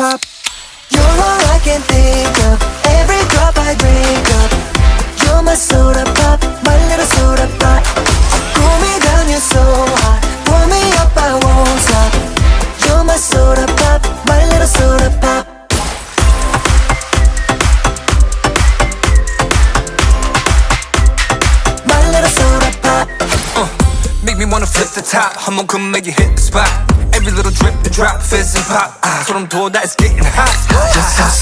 pop. You're all I can think of, every drop I drink up. You're my soda pop, my little soda pop. Cool me down, you're so hot, pull me up, I won't stop. You're my soda pop, my little soda pop. My little soda pop. Make me wanna flip the top, 한번큼 make you hit the spot. Every little drip, the drop, fizz and pop. 소름 돋아, it's getting hot.